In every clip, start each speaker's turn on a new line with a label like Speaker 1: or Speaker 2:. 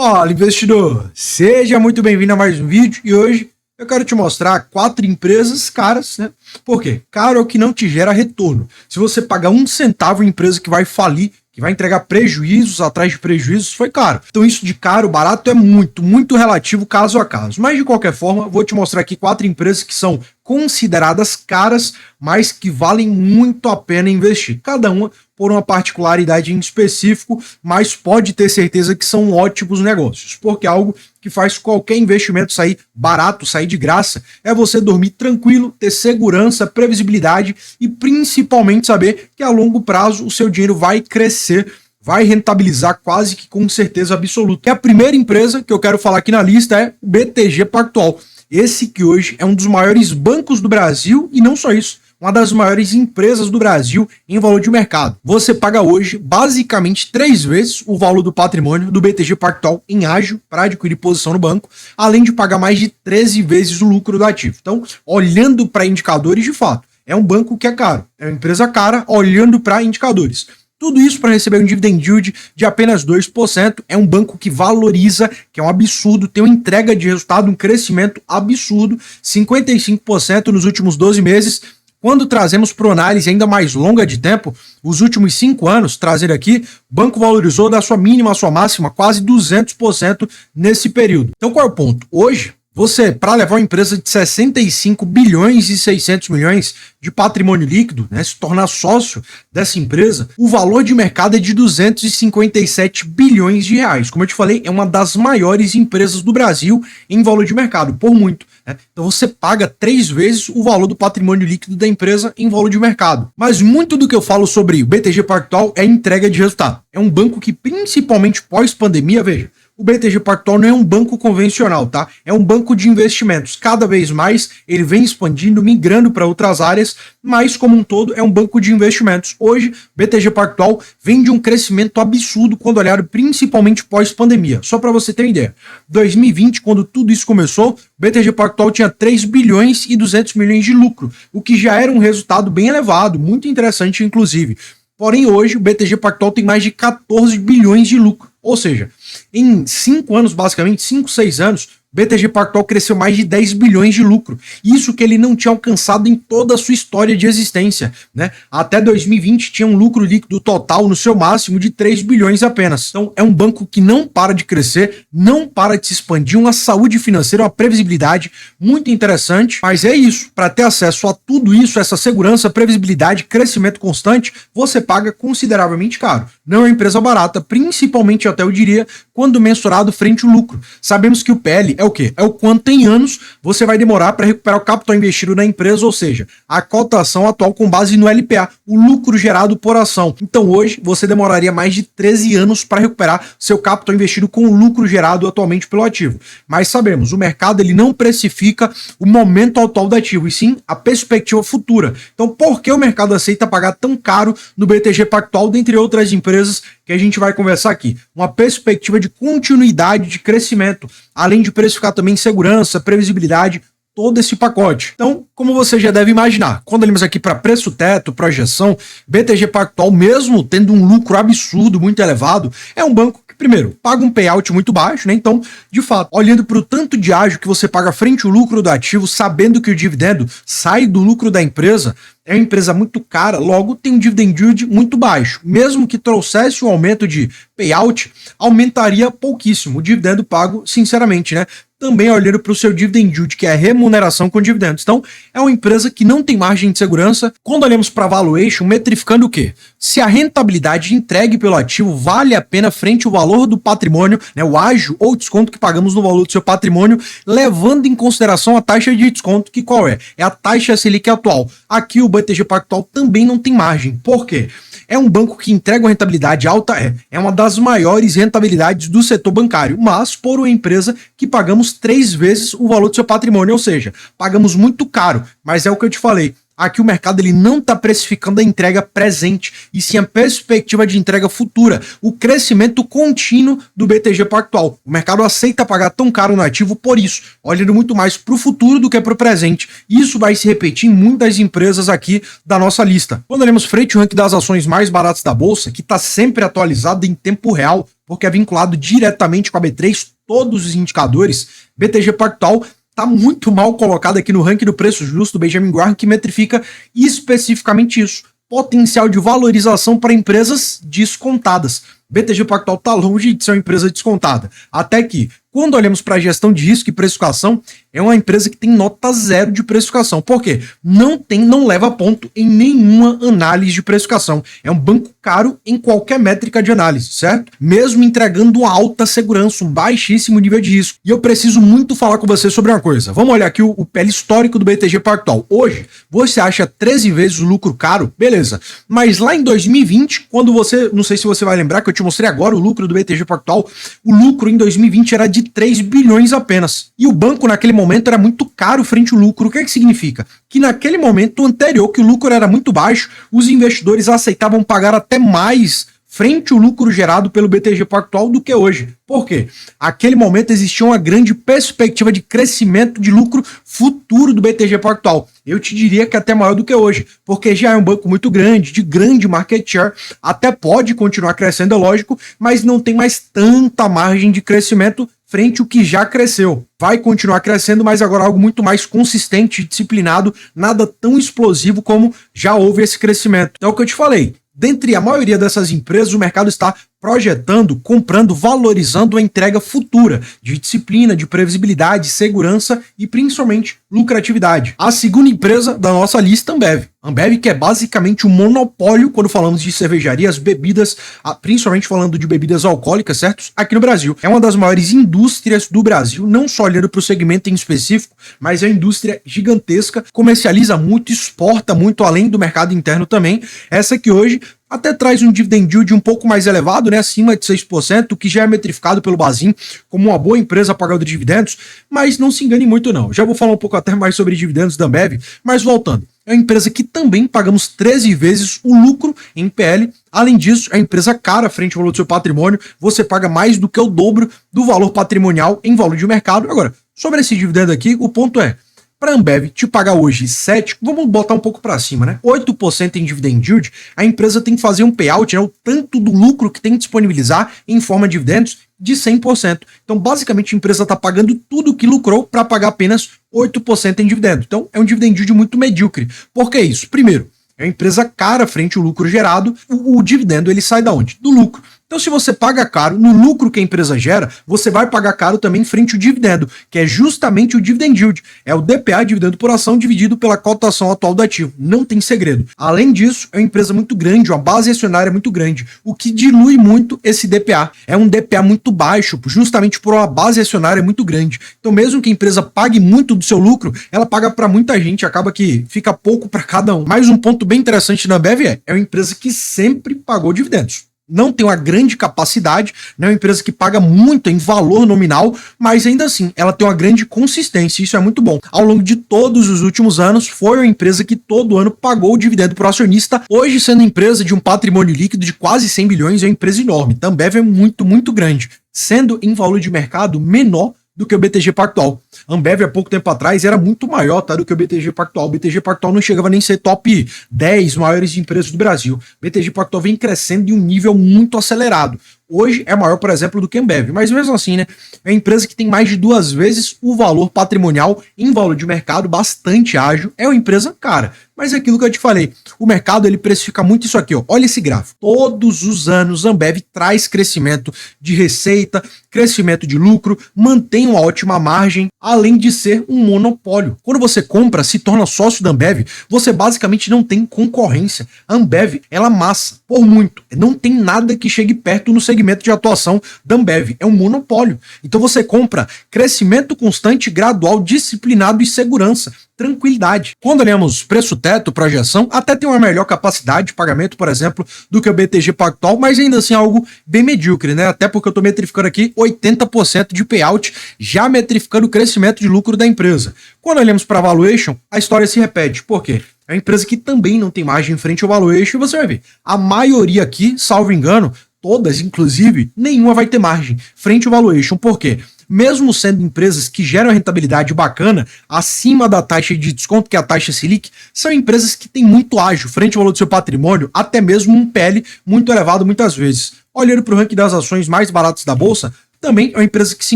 Speaker 1: Fala, investidor! Seja muito bem-vindo a mais um vídeo e hoje eu quero te mostrar 4 empresas caras, né? Por quê? Caro é o que não te gera retorno. Se você pagar um centavo em empresa que vai falir, que vai entregar prejuízos atrás de prejuízos, foi caro. Então isso de caro, barato é muito relativo caso a caso. Mas de qualquer forma, vou te mostrar aqui 4 empresas que são consideradas caras, mas que valem muito a pena investir. Cada uma por uma particularidade em específico, mas pode ter certeza que são ótimos negócios, porque algo que faz qualquer investimento sair barato, sair de graça, é você dormir tranquilo, ter segurança, previsibilidade e principalmente saber que a longo prazo o seu dinheiro vai crescer, vai rentabilizar quase que com certeza absoluta. E a primeira empresa que eu quero falar aqui na lista é o BTG Pactual. Esse que hoje é um dos maiores bancos do Brasil e não só isso, uma das maiores empresas do Brasil em valor de mercado. Você paga hoje basicamente 3 vezes o valor do patrimônio do BTG Pactual em ágio para adquirir posição no banco, além de pagar mais de 13 vezes o lucro do ativo. Então, olhando para indicadores, de fato, é um banco que é caro, é uma empresa cara olhando para indicadores. Tudo isso para receber um dividend yield de apenas 2%. É um banco que valoriza, que é um absurdo, tem uma entrega de resultado, um crescimento absurdo, 55% nos últimos 12 meses. Quando trazemos para análise ainda mais longa de tempo, os últimos 5 anos, trazer aqui, o banco valorizou da sua mínima à sua máxima quase 200% nesse período. Então qual é o ponto? Hoje, você, para levar uma empresa de 65 bilhões e 600 milhões de patrimônio líquido, né, se tornar sócio dessa empresa, o valor de mercado é de 257 bilhões de reais. Como eu te falei, é uma das maiores empresas do Brasil em valor de mercado, por muito. Né? Então você paga 3 vezes o valor do patrimônio líquido da empresa em valor de mercado. Mas muito do que eu falo sobre o BTG Pactual é entrega de resultado. É um banco que, principalmente pós-pandemia, veja, o BTG Pactual não é um banco convencional, tá? É um banco de investimentos. Cada vez mais ele vem expandindo, migrando para outras áreas, mas como um todo é um banco de investimentos. Hoje, o BTG Pactual vem de um crescimento absurdo quando olhado principalmente pós-pandemia. Só para você ter uma ideia, 2020, quando tudo isso começou, o BTG Pactual tinha 3 bilhões e 200 milhões de lucro, o que já era um resultado bem elevado, muito interessante inclusive. Porém, hoje o BTG Pactual tem mais de 14 bilhões de lucro. Ou seja, em 5 anos, basicamente, 5, 6 anos, o BTG Pactual cresceu mais de 10 bilhões de lucro. Isso que ele não tinha alcançado em toda a sua história de existência, né? Até 2020 tinha um lucro líquido total no seu máximo de 3 bilhões apenas. Então é um banco que não para de crescer, não para de se expandir, uma saúde financeira, uma previsibilidade muito interessante. Mas é isso, para ter acesso a tudo isso, essa segurança, previsibilidade, crescimento constante, você paga consideravelmente caro. Não é uma empresa barata, principalmente até eu diria, quando mensurado frente ao lucro. Sabemos que o PL é o quê? É o quanto em anos você vai demorar para recuperar o capital investido na empresa, ou seja, a cotação atual com base no LPA, o lucro gerado por ação. Então hoje você demoraria mais de 13 anos para recuperar seu capital investido com o lucro gerado atualmente pelo ativo. Mas sabemos, o mercado ele não precifica o momento atual do ativo, e sim a perspectiva futura. Então por que o mercado aceita pagar tão caro no BTG Pactual, dentre outras empresas que a gente vai conversar aqui? Uma perspectiva de continuidade de crescimento, além de precificar também segurança, previsibilidade, todo esse pacote. Então, como você já deve imaginar, quando olhamos aqui para preço teto, projeção, BTG Pactual, mesmo tendo um lucro absurdo, muito elevado, é um banco que, primeiro, paga um payout muito baixo, né? Então, de fato, olhando para o tanto de ágio que você paga frente ao lucro do ativo, sabendo que o dividendo sai do lucro da empresa, é uma empresa muito cara, logo tem um dividend yield muito baixo. Mesmo que trouxesse um aumento de payout, aumentaria pouquíssimo o dividendo pago, sinceramente, né? Também olhando para o seu dividend yield, que é a remuneração com dividendos. Então, é uma empresa que não tem margem de segurança. Quando olhamos para a valuation, metrificando o quê? Se a rentabilidade entregue pelo ativo vale a pena frente ao valor do patrimônio, né, o ágio ou desconto que pagamos no valor do seu patrimônio, levando em consideração a taxa de desconto, que qual é? É a taxa Selic atual. Aqui o BTG Pactual também não tem margem. Por quê? É um banco que entrega uma rentabilidade alta, é uma das maiores rentabilidades do setor bancário, mas por uma empresa que pagamos 3 vezes o valor do seu patrimônio, ou seja, pagamos muito caro, mas é o que eu te falei, Aqui o mercado ele não está precificando a entrega presente, e sim a perspectiva de entrega futura, o crescimento contínuo do BTG Pactual. O mercado aceita pagar tão caro no ativo por isso, olhando muito mais para o futuro do que para o presente. Isso vai se repetir em muitas empresas aqui da nossa lista. Quando olhamos frente ao ranking das ações mais baratas da Bolsa, que está sempre atualizado em tempo real, porque é vinculado diretamente com a B3, todos os indicadores, BTG Pactual está muito mal colocado aqui no ranking do preço justo do Benjamin Graham, que metrifica especificamente isso: potencial de valorização para empresas descontadas. BTG Pactual está longe de ser uma empresa descontada. Até que, quando olhamos para a gestão de risco e precificação, é uma empresa que tem nota 0 de precificação. Por quê? Não leva ponto em nenhuma análise de precificação. É um banco caro em qualquer métrica de análise, certo? Mesmo entregando uma alta segurança, um baixíssimo nível de risco. E eu preciso muito falar com você sobre uma coisa. Vamos olhar aqui o PL histórico do BTG Pactual. Hoje, você acha 13 vezes o lucro caro? Beleza. Mas lá em 2020, quando você, não sei se você vai lembrar que eu te mostrei agora o lucro do BTG Pactual, o lucro em 2020 era de 3 bilhões apenas. E o banco naquele momento era muito caro frente ao lucro. O que é que significa? Que naquele momento anterior, que o lucro era muito baixo, os investidores aceitavam pagar até mais frente ao lucro gerado pelo BTG Pactual do que hoje. Por quê? Naquele momento existia uma grande perspectiva de crescimento de lucro futuro do BTG Pactual. Eu te diria que até maior do que hoje, porque já é um banco muito grande, de grande market share, até pode continuar crescendo, é lógico, mas não tem mais tanta margem de crescimento frente ao que já cresceu. Vai continuar crescendo, mas agora algo muito mais consistente, disciplinado, nada tão explosivo como já houve esse crescimento. Então é o que eu te falei. Dentre a maioria dessas empresas, o mercado está projetando, comprando, valorizando a entrega futura de disciplina, de previsibilidade, segurança e principalmente lucratividade. A segunda empresa da nossa lista, Ambev. Ambev, que é basicamente um monopólio quando falamos de cervejarias, bebidas, principalmente falando de bebidas alcoólicas, certo? Aqui no Brasil. É uma das maiores indústrias do Brasil, não só olhando para o segmento em específico, mas é uma indústria gigantesca, comercializa muito, exporta muito além do mercado interno também. Essa que hoje até traz um dividend yield um pouco mais elevado, né, acima de 6%, o que já é metrificado pelo Bazin como uma boa empresa pagadora de dividendos, mas não se engane muito não. Já vou falar um pouco até mais sobre dividendos da Ambev, mas voltando. É uma empresa que também pagamos 13 vezes o lucro em PL. Além disso, é uma empresa cara frente ao valor do seu patrimônio. Você paga mais do que o dobro do valor patrimonial em valor de mercado. Agora, sobre esse dividendo aqui, o ponto é, para a Ambev te pagar hoje 7, vamos botar um pouco para cima, né? 8% em dividend yield, a empresa tem que fazer um payout, né? O tanto do lucro que tem que disponibilizar em forma de dividendos de 100%. Então, basicamente, a empresa está pagando tudo que lucrou para pagar apenas 8% em dividendo. Então, é um dividend yield muito medíocre. Por que isso? Primeiro, é uma empresa cara frente ao lucro gerado. O dividendo, ele sai da onde? Do lucro. Então, se você paga caro no lucro que a empresa gera, você vai pagar caro também frente ao dividendo, que é justamente o dividend yield. É o DPA, dividendo por ação, dividido pela cotação atual do ativo. Não tem segredo. Além disso, é uma empresa muito grande, uma base acionária muito grande, o que dilui muito esse DPA. É um DPA muito baixo, justamente por uma base acionária muito grande. Então, mesmo que a empresa pague muito do seu lucro, ela paga para muita gente, acaba que fica pouco para cada um. Mais um ponto bem interessante na Ambev é uma empresa que sempre pagou dividendos. Não tem uma grande capacidade, não é uma empresa que paga muito em valor nominal, mas ainda assim, ela tem uma grande consistência, isso é muito bom. Ao longo de todos os últimos anos, foi uma empresa que todo ano pagou o dividendo para o acionista, hoje sendo empresa de um patrimônio líquido de quase 100 bilhões, é uma empresa enorme. A Ambev é muito, muito grande, sendo em valor de mercado menor do que o BTG Pactual. A Ambev, há pouco tempo atrás, era muito maior, tá, do que o BTG Pactual. O BTG Pactual não chegava nem a ser top 10 maiores empresas do Brasil. O BTG Pactual vem crescendo em um nível muito acelerado. Hoje é maior, por exemplo, do que a Ambev, mas mesmo assim, né, é uma empresa que tem mais de 2 vezes o valor patrimonial em valor de mercado, bastante ágil, é uma empresa cara. Mas é aquilo que eu te falei, o mercado ele precifica muito isso aqui, ó. Olha esse gráfico. Todos os anos a Ambev traz crescimento de receita, crescimento de lucro, mantém uma ótima margem, além de ser um monopólio. Quando você compra, se torna sócio da Ambev, você basicamente não tem concorrência. A Ambev, ela amassa por muito. Não tem nada que chegue perto no segmento de atuação da Ambev. É um monopólio. Então você compra crescimento constante, gradual, disciplinado e segurança. Tranquilidade. Quando olhamos preço-teto, projeção, até tem uma melhor capacidade de pagamento, por exemplo, do que o BTG Pactual, mas ainda assim é algo bem medíocre, né? Até porque eu estou metrificando aqui 80% de payout, já metrificando o crescimento de lucro da empresa. Quando olhamos para a valuation, a história se repete. Por quê? É é uma empresa que também não tem margem frente ao valuation, e você vai ver, a maioria aqui, salvo engano, todas, inclusive, nenhuma vai ter margem frente ao valuation. Por quê? Mesmo sendo empresas que geram rentabilidade bacana, acima da taxa de desconto, que é a taxa Selic, são empresas que têm muito ágio frente ao valor do seu patrimônio, até mesmo um PL muito elevado muitas vezes. Olhando para o ranking das ações mais baratas da Bolsa, também é uma empresa que se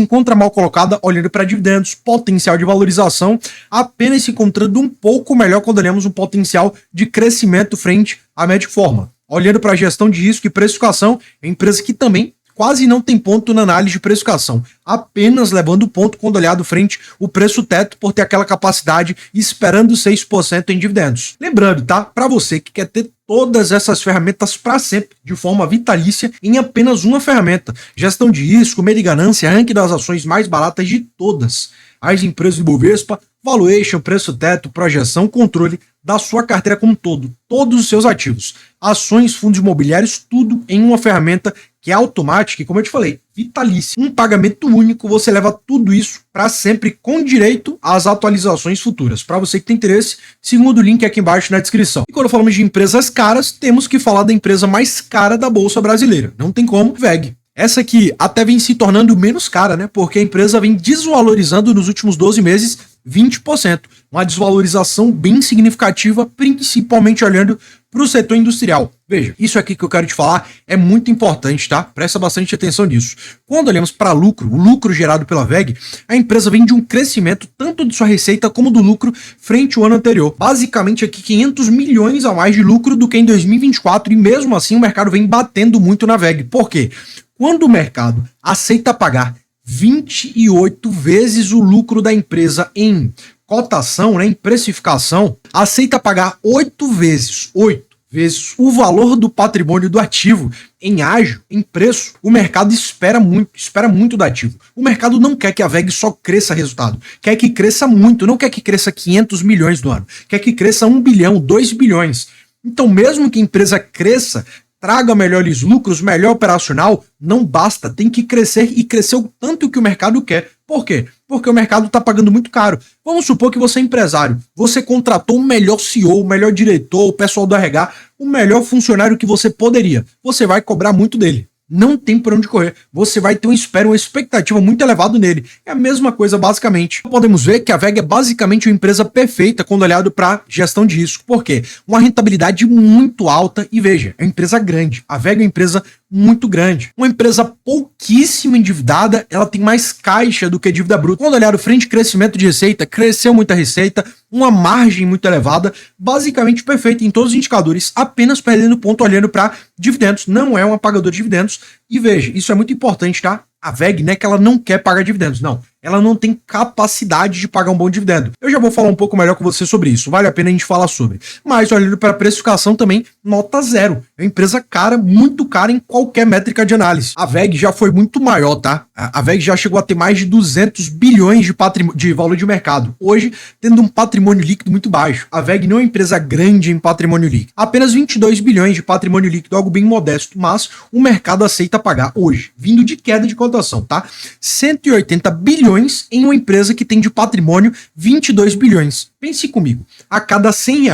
Speaker 1: encontra mal colocada olhando para dividendos, potencial de valorização, apenas se encontrando um pouco melhor quando olhamos um potencial de crescimento frente à média forma. Olhando para a gestão de risco e precificação, é uma empresa que também quase não tem ponto na análise de precificação, apenas levando ponto quando olhado frente o preço teto por ter aquela capacidade esperando 6% em dividendos. Lembrando, tá? Para você que quer ter todas essas ferramentas para sempre, de forma vitalícia, em apenas uma ferramenta. Gestão de risco, medo e ganância, ranking das ações mais baratas de todas as empresas do Bovespa, valuation, preço teto, projeção, controle da sua carteira como um todo, todos os seus ativos, ações, fundos imobiliários, tudo em uma ferramenta que é automática e, como eu te falei, vitalícia. Um pagamento único, você leva tudo isso para sempre com direito às atualizações futuras. Para você que tem interesse, segundo o link aqui embaixo na descrição. E quando falamos de empresas caras, temos que falar da empresa mais cara da Bolsa Brasileira. Não tem como, VEG. Essa aqui até vem se tornando menos cara, né? Porque a empresa vem desvalorizando nos últimos 12 meses 20%. Uma desvalorização bem significativa, principalmente olhando para o setor industrial. Veja, isso aqui que eu quero te falar é muito importante, tá? Presta bastante atenção nisso. Quando olhamos para lucro, o lucro gerado pela VEG, a empresa vem de um crescimento tanto de sua receita como do lucro frente ao ano anterior. Basicamente aqui 500 milhões a mais de lucro do que em 2024 e mesmo assim o mercado vem batendo muito na VEG. Por quê? Quando o mercado aceita pagar 28 vezes o lucro da empresa em cotação, né, em precificação, aceita pagar 8 vezes o valor do patrimônio do ativo em ágio, em preço, o mercado espera muito do ativo. O mercado não quer que a VEG só cresça resultado, quer que cresça muito, não quer que cresça 500 milhões no ano, quer que cresça 1 bilhão, 2 bilhões. Então, mesmo que a empresa cresça, traga melhores lucros, melhor operacional, não basta, tem que crescer e crescer o tanto que o mercado quer. Por quê? Porque o mercado está pagando muito caro. Vamos supor que você é empresário, você contratou o melhor CEO, o melhor diretor, o pessoal do RH, o melhor funcionário que você poderia. Você vai cobrar muito dele. Não tem por onde correr. Você vai ter uma expectativa muito elevada nele. É a mesma coisa, basicamente. Podemos ver que a VEG é basicamente uma empresa perfeita quando olhado para gestão de risco. Por quê? Uma rentabilidade muito alta e veja, é uma empresa grande. A VEG é uma empresa muito grande. Uma empresa pouquíssimo endividada, ela tem mais caixa do que dívida bruta. Quando olhado frente crescimento de receita, cresceu muita receita, uma margem muito elevada, basicamente perfeita em todos os indicadores, apenas perdendo ponto olhando para dividendos. Não é um pagador de dividendos. E veja, isso é muito importante, tá? A VEG não é que ela não quer pagar dividendos, não. Ela não tem capacidade de pagar um bom dividendo. Eu já vou falar um pouco melhor com você sobre isso, vale a pena a gente falar sobre. Mas olhando para a precificação também, nota 0. É uma empresa cara, muito cara em qualquer métrica de análise. A VEG já foi muito maior, tá? A VEG já chegou a ter mais de 200 bilhões de valor de mercado. Hoje, tendo um patrimônio líquido muito baixo. A VEG não é uma empresa grande em patrimônio líquido. Apenas 22 bilhões de patrimônio líquido, algo bem modesto, mas o mercado aceita pagar hoje, vindo de queda de cotação, tá? 180 bilhões em uma empresa que tem de patrimônio 22 bilhões. Pense comigo, a cada 100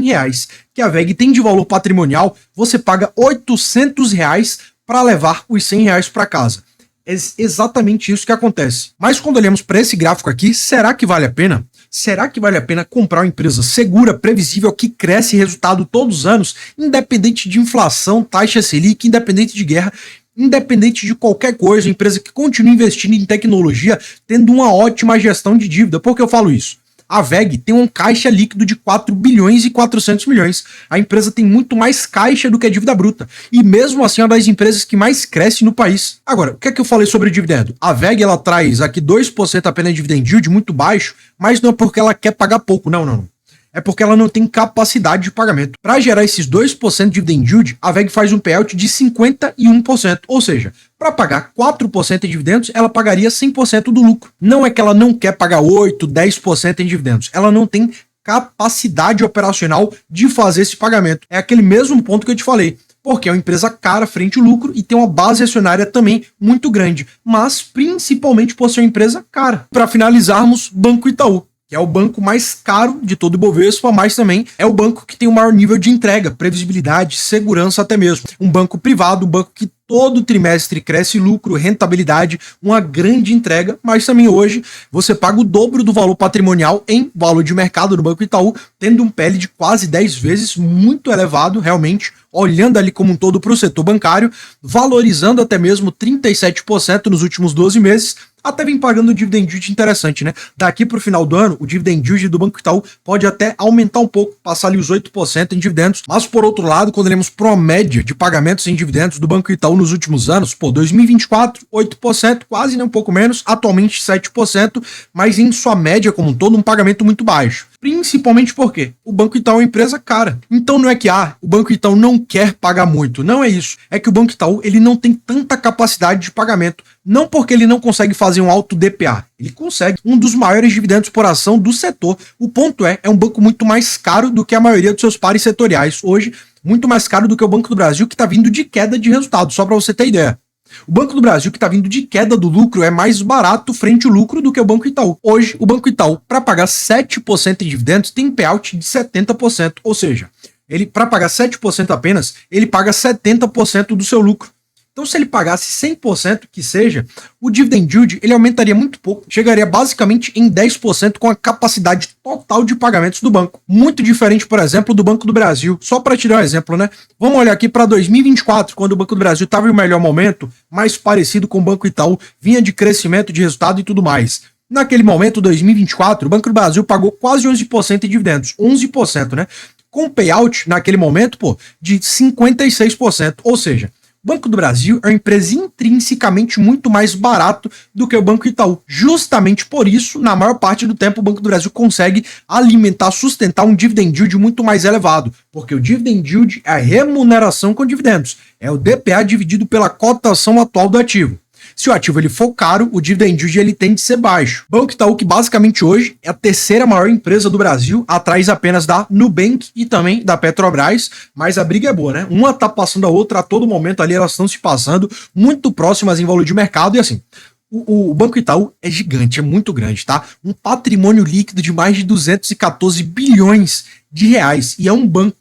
Speaker 1: reais que a VEG tem de valor patrimonial, você paga 800 reais para levar os 100 reais para casa. É exatamente isso que acontece. Mas quando olhamos para esse gráfico aqui, será que vale a pena? Será que vale a pena comprar uma empresa segura, previsível, que cresce resultado todos os anos, independente de inflação, taxa Selic, independente de guerra, independente de qualquer coisa, empresa que continue investindo em tecnologia, tendo uma ótima gestão de dívida? Por que eu falo isso? A VEG tem um caixa líquido de 4 bilhões e 400 milhões. A empresa tem muito mais caixa do que a dívida bruta. E mesmo assim é uma das empresas que mais cresce no país. Agora, o que é que eu falei sobre o dividendo? A VEG, ela traz aqui 2% apenas de dividend yield, muito baixo, mas não é porque ela quer pagar pouco, não. É porque ela não tem capacidade de pagamento. Para gerar esses 2% de dividend yield, a VEG faz um payout de 51%. Ou seja, para pagar 4% em dividendos, ela pagaria 100% do lucro. Não é que ela não quer pagar 8%, 10% em dividendos. Ela não tem capacidade operacional de fazer esse pagamento. É aquele mesmo ponto que eu te falei. Porque é uma empresa cara frente ao lucro e tem uma base acionária também muito grande. Mas principalmente por ser uma empresa cara. Para finalizarmos, Banco Itaú. que é o banco mais caro de todo o Ibovespa, mas também é o banco que tem o maior nível de entrega, previsibilidade, segurança até mesmo. Um banco privado, um banco que todo trimestre cresce lucro, rentabilidade, uma grande entrega, mas também hoje você paga o dobro do valor patrimonial em valor de mercado do Banco Itaú, tendo um PL de quase 10 vezes, muito elevado realmente, olhando ali como um todo para o setor bancário, valorizando até mesmo 37% nos últimos 12 meses, até vem pagando um dividend yield interessante, né? Daqui para o final do ano, o dividend yield do Banco Itaú pode até aumentar um pouco, passar ali os 8% em dividendos, mas por outro lado, quando olhamos para uma média de pagamentos em dividendos do Banco Itaú nos últimos anos, 2024, 8%, quase nem um pouco menos, atualmente 7%, mas em sua média como um todo, um pagamento muito baixo. Principalmente porque o Banco Itaú é uma empresa cara. Então não é que o Banco Itaú não quer pagar muito, não é isso. É que o Banco Itaú ele não tem tanta capacidade de pagamento. Não porque ele não consegue fazer um alto DPA. Ele consegue um dos maiores dividendos por ação do setor. O ponto é um banco muito mais caro do que a maioria dos seus pares setoriais. Hoje, muito mais caro do que o Banco do Brasil, que está vindo de queda de resultado, só para você ter ideia. O Banco do Brasil, que está vindo de queda do lucro, é mais barato frente ao lucro do que o Banco Itaú. Hoje, o Banco Itaú, para pagar 7% em dividendos, tem payout de 70%. Ou seja, ele para pagar 7% apenas, ele paga 70% do seu lucro. Então, se ele pagasse 100% que seja, o dividend yield ele aumentaria muito pouco, chegaria basicamente em 10% com a capacidade total de pagamentos do banco. Muito diferente, por exemplo, do Banco do Brasil. Só para te dar um exemplo, né? Vamos olhar aqui para 2024, quando o Banco do Brasil estava em um melhor momento, mais parecido com o Banco Itaú, vinha de crescimento de resultado e tudo mais. Naquele momento, 2024, o Banco do Brasil pagou quase 11% em dividendos, 11%, né? Com payout, naquele momento, de 56%, ou seja, o Banco do Brasil é uma empresa intrinsecamente muito mais barato do que o Banco Itaú. Justamente por isso, na maior parte do tempo, o Banco do Brasil consegue alimentar, sustentar um dividend yield muito mais elevado, porque o dividend yield é a remuneração com dividendos, é o DPA dividido pela cotação atual do ativo. Se o ativo ele for caro, o dividend yield ele tende a ser baixo. Banco Itaú, que basicamente hoje é a terceira maior empresa do Brasil, atrás apenas da Nubank e também da Petrobras, mas a briga é boa, né? Uma tá passando a outra a todo momento ali, elas estão se passando muito próximas em valor de mercado e assim, o Banco Itaú é gigante, é muito grande, tá? Um patrimônio líquido de mais de 214 bilhões de reais e é um banco,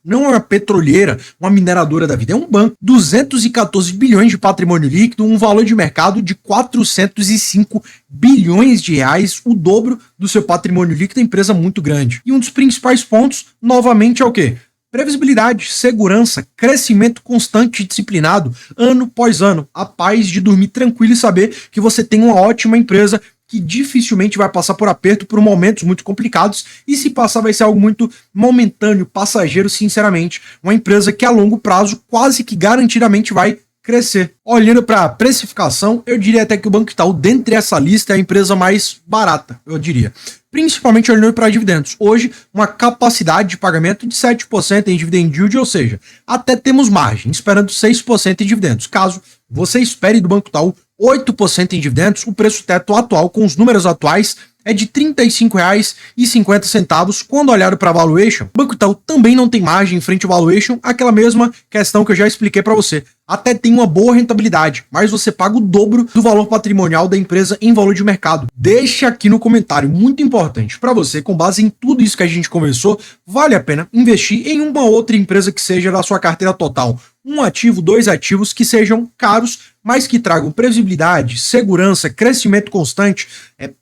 Speaker 1: não é uma petroleira, uma mineradora da vida, é um banco. 214 bilhões de patrimônio líquido, um valor de mercado de 405 bilhões de reais, o dobro do seu patrimônio líquido, é empresa muito grande. E um dos principais pontos, novamente, é o quê? Previsibilidade, segurança, crescimento constante e disciplinado, ano após ano, a paz de dormir tranquilo e saber que você tem uma ótima empresa que dificilmente vai passar por aperto por momentos muito complicados, e se passar vai ser algo muito momentâneo, passageiro, sinceramente. Uma empresa que a longo prazo quase que garantidamente vai crescer. Olhando para a precificação, eu diria até que o Banco Itaú, dentre essa lista, é a empresa mais barata, eu diria. Principalmente olhando para dividendos. Hoje, uma capacidade de pagamento de 7% em dividend yield, ou seja, até temos margem, esperando 6% em dividendos. Caso você espere do Banco Itaú 8% em dividendos, o preço teto atual, com os números atuais, é de R$ 35,50. Quando olhado para a valuation, o Banco Itaú também não tem margem em frente ao valuation, aquela mesma questão que eu já expliquei para você. Até tem uma boa rentabilidade, mas você paga o dobro do valor patrimonial da empresa em valor de mercado. Deixa aqui no comentário, muito importante, para você, com base em tudo isso que a gente conversou, vale a pena investir em uma outra empresa que seja da sua carteira total. Um ativo, dois ativos que sejam caros, mas que tragam previsibilidade, segurança, crescimento constante,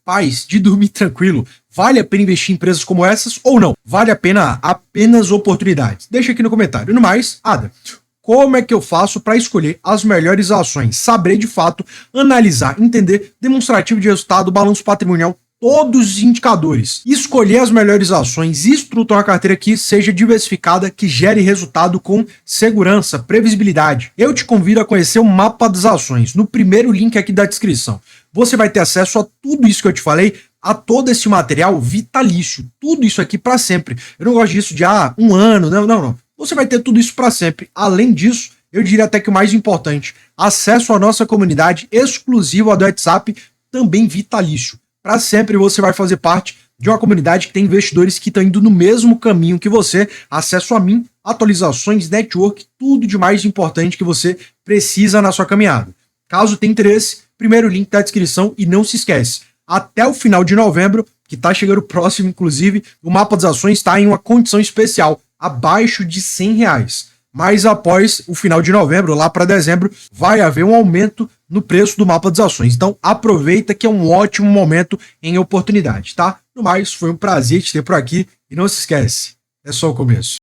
Speaker 1: paz de dormir tranquilo. Vale a pena investir em empresas como essas ou não? Vale a pena apenas oportunidades? Deixa aqui no comentário. No mais, Ada, como é que eu faço para escolher as melhores ações? Saber de fato, analisar, entender, demonstrativo de resultado, balanço patrimonial, todos os indicadores. Escolher as melhores ações e estruturar a carteira que seja diversificada, que gere resultado com segurança, previsibilidade. Eu te convido a conhecer o mapa das ações, no primeiro link aqui da descrição. Você vai ter acesso a tudo isso que eu te falei, a todo esse material vitalício, tudo isso aqui para sempre. Eu não gosto disso de um ano, não. Você vai ter tudo isso para sempre. Além disso, eu diria até que o mais importante, acesso à nossa comunidade exclusiva do WhatsApp, também vitalício. Para sempre você vai fazer parte de uma comunidade que tem investidores que estão indo no mesmo caminho que você, acesso a mim, atualizações, network, tudo de mais importante que você precisa na sua caminhada. Caso tenha interesse, primeiro link da descrição e não se esquece, até o final de novembro que tá chegando próximo, inclusive, o mapa das ações está em uma condição especial, abaixo de R$100. Mas após o final de novembro, lá para dezembro, vai haver um aumento no preço do mapa das ações. Então aproveita que é um ótimo momento em oportunidade, tá? No mais, foi um prazer te ter por aqui e não se esquece, é só o começo.